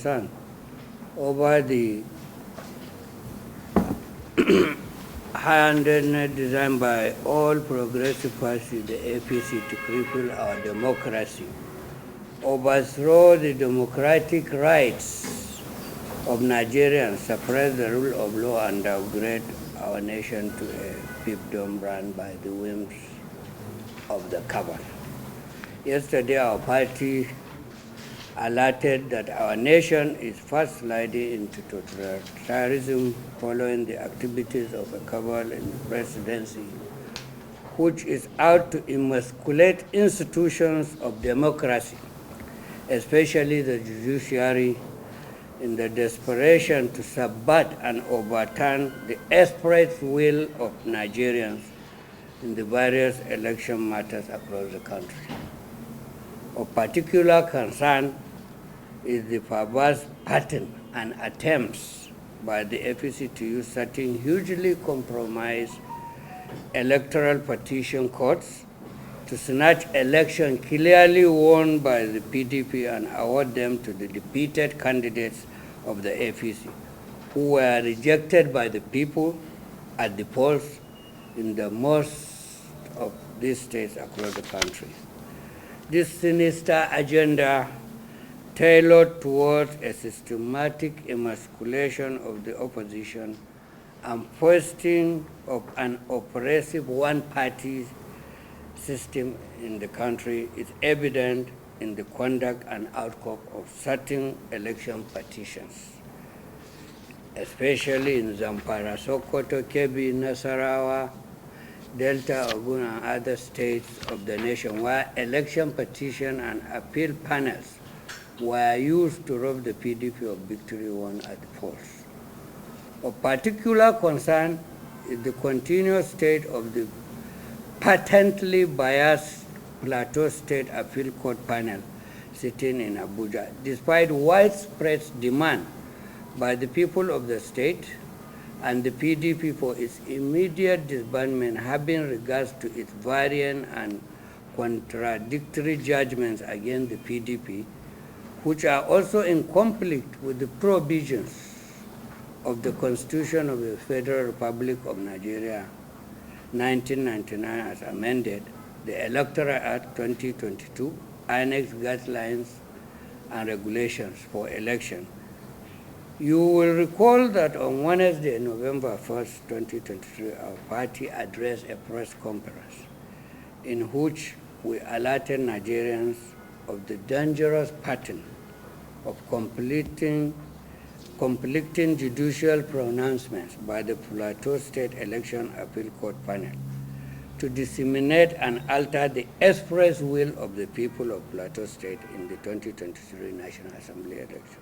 concern over the high-handedness designed by all progressive parties, the APC, to cripple our democracy, overthrow the democratic rights of Nigerians, suppress the rule of law, and downgrade our nation to a fiefdom run by the whims of the cabal. Yesterday, our party alerted that our nation is fast sliding into totalitarianism following the activities of a cabal in the presidency, which is out to emasculate institutions of democracy, especially the judiciary, in the desperation to subvert and overturn the express will of Nigerians in the various election matters across the country. Of particular concern is the perverse pattern and attempts by the APC to use certain hugely compromised electoral petition courts to snatch elections clearly won by the PDP and award them to the defeated candidates of the APC, who were rejected by the people at the polls in the most of these states across the country. This sinister agenda, tailored towards a systematic emasculation of the opposition and foisting of an oppressive one-party system in the country, is evident in the conduct and outcome of certain election petitions, especially in Zamfara, Sokoto, Kebbi, Nasarawa, Delta, Ogun, and other states of the nation, where election petition and appeal panels were used to rob the PDP of victory won at the polls. Of particular concern is the continuous state of the patently biased Plateau State Appeal Court panel sitting in Abuja, despite widespread demand by the people of the state and the PDP for its immediate disbandment, having regards to its varying and contradictory judgments against the PDP, which are also in conflict with the provisions of the Constitution of the Federal Republic of Nigeria, 1999 as amended, the Electoral Act 2022, Annex Guidelines and Regulations for Election. You will recall that on Wednesday, November 1st, 2023, our party addressed a press conference in which we alerted Nigerians of the dangerous pattern of conflicting judicial pronouncements by the Plateau State Election Appeal Court panel to disseminate and alter the express will of the people of Plateau State in the 2023 National Assembly election.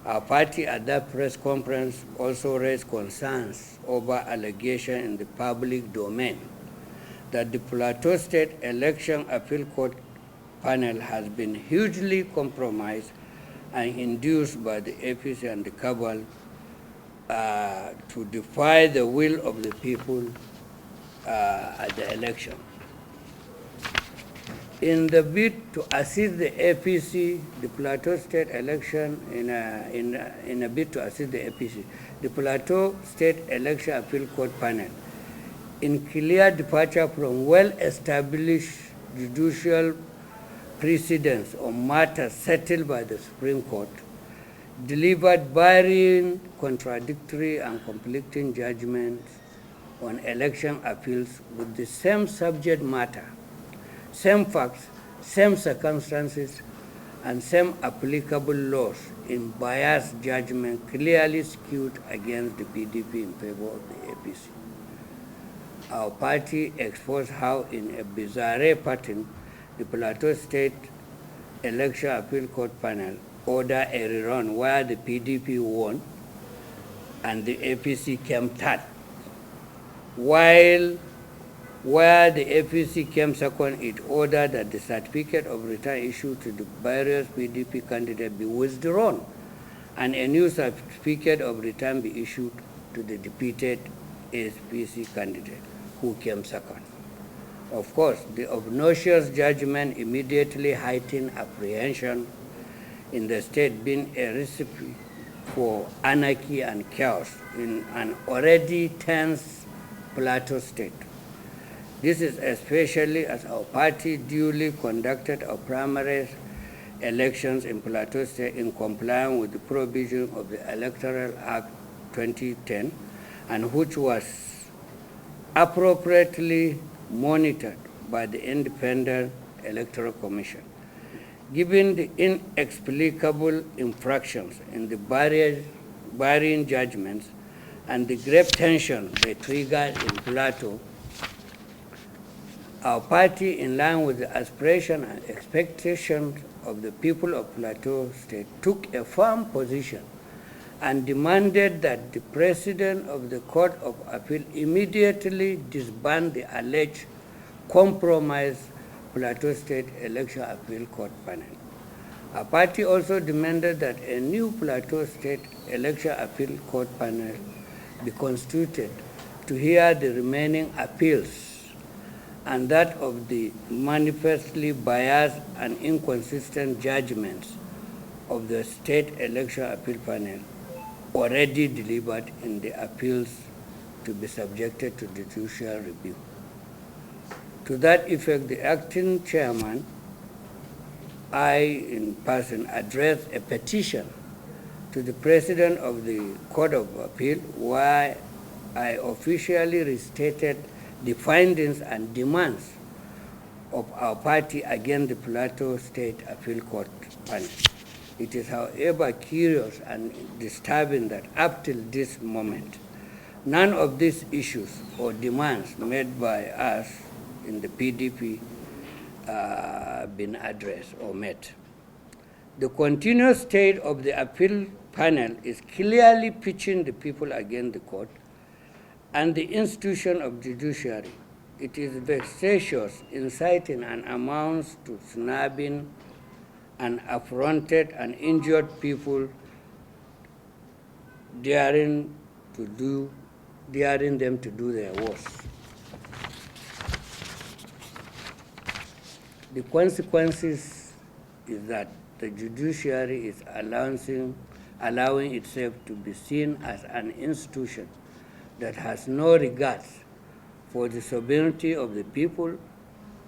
Our party at that press conference also raised concerns over allegations in the public domain that the Plateau State Election Appeal Court panel has been hugely compromised and induced by the APC and the cabal to defy the will of the people at the election. In the bid to assist the APC, the Plateau State election, in a bid to assist the APC, the Plateau State Election Appeal Court panel, in clear departure from well-established judicial precedents on matters settled by the Supreme Court, delivered varying, contradictory, and conflicting judgments on election appeals with the same subject matter, same facts, same circumstances, and same applicable laws in biased judgment clearly skewed against the PDP in favor of the APC. Our party exposed how, in a bizarre pattern, the Plateau State Election Appeal Court panel ordered a rerun where the PDP won and the APC came third, while where the APC came second, it ordered that the certificate of return issued to the various PDP candidates be withdrawn and a new certificate of return be issued to the defeated APC candidate who came second. Of course, the obnoxious judgment immediately heightened apprehension in the state been a recipe for anarchy and chaos in an already tense Plateau state. This is especially as our party duly conducted our primary elections in Plateau State in compliance with the provision of the Electoral Act 2010, and which was appropriately monitored by the Independent Electoral Commission. Given the inexplicable infractions in the varying judgments and the grave tension they triggered in Plateau, our party, in line with the aspirations and expectations of the people of Plateau State, took a firm position and demanded that the President of the Court of Appeal immediately disband the alleged compromised Plateau State Election Appeal Court panel. Our party also demanded that a new Plateau State Election Appeal Court panel be constituted to hear the remaining appeals, and that of the manifestly biased and inconsistent judgments of the State Election Appeal Panel already delivered in the appeals to be subjected to judicial review. To that effect, the acting chairman, I in person, addressed a petition to the President of the Court of Appeal, where I officially restated the findings and demands of our party against the Plateau State Appeal Court panel. It is, however, curious and disturbing that up till this moment, none of these issues or demands made by us in the PDP been addressed or met. The continuous state of the appeal panel is clearly pitching the people against the court and the institution of judiciary. It is vexatious, inciting, and amounts to snubbing and affronted and injured people, daring them to do their worst. The consequences is that the judiciary is allowing itself to be seen as an institution that has no regard for the sovereignty of the people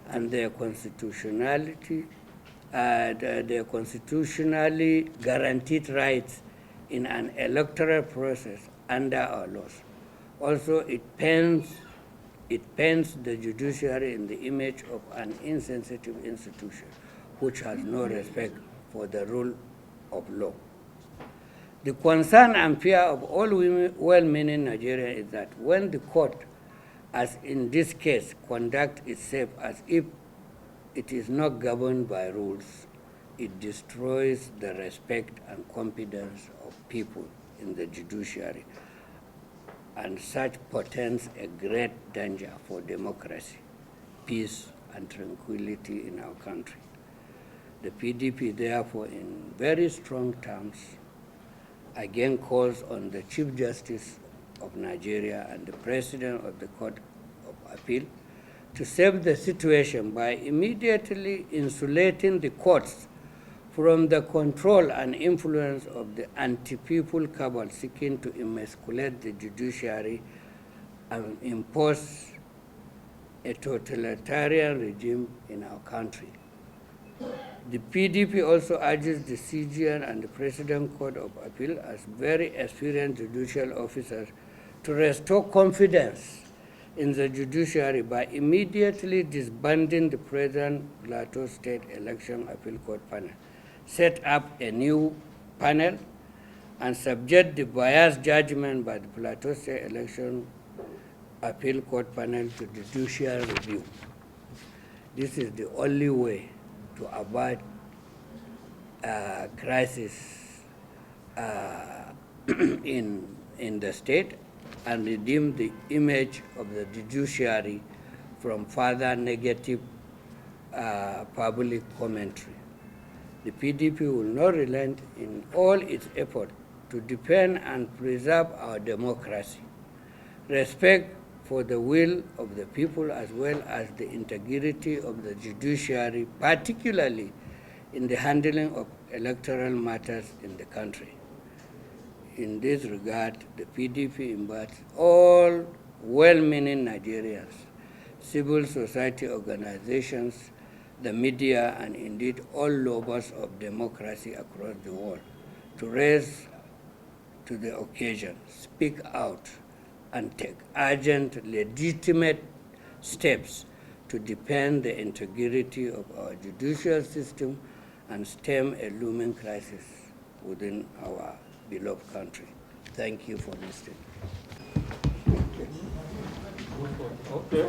and their constitutionally guaranteed rights in an electoral process under our laws. Also, it paints the judiciary in the image of an insensitive institution which has no respect for the rule of law. The concern and fear of all well-meaning Nigerians is that when the court, as in this case, conduct itself as if it is not governed by rules, it destroys the respect and confidence of people in the judiciary, and such portends a great danger for democracy, peace, and tranquility in our country. The PDP, therefore, in very strong terms, again calls on the Chief Justice of Nigeria and the President of the Court of Appeal to save the situation by immediately insulating the courts from the control and influence of the anti-people cabal seeking to emasculate the judiciary and impose a totalitarian regime in our country. The PDP also urges the CGN and the President Court of Appeal, as very experienced judicial officers, to restore confidence in the judiciary by immediately disbanding the present Plateau State Election Appeal Court panel, set up a new panel, and subject the biased judgment by the Plateau State Election Appeal Court panel to judicial review. This is the only way to avoid crisis in the state and redeem the image of the judiciary from further negative public commentary. The PDP will not relent in all its effort to defend and preserve our democracy, respect for the will of the people, as well as the integrity of the judiciary, particularly in the handling of electoral matters in the country. In this regard, the PDP invites all well-meaning Nigerians, civil society organizations, the media, and indeed all lovers of democracy across the world to rise to the occasion, speak out, and take urgent, legitimate steps to defend the integrity of our judicial system and stem a looming crisis within our beloved country. Thank you for listening. Okay.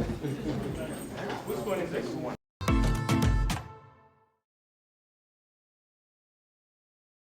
Which one is this one?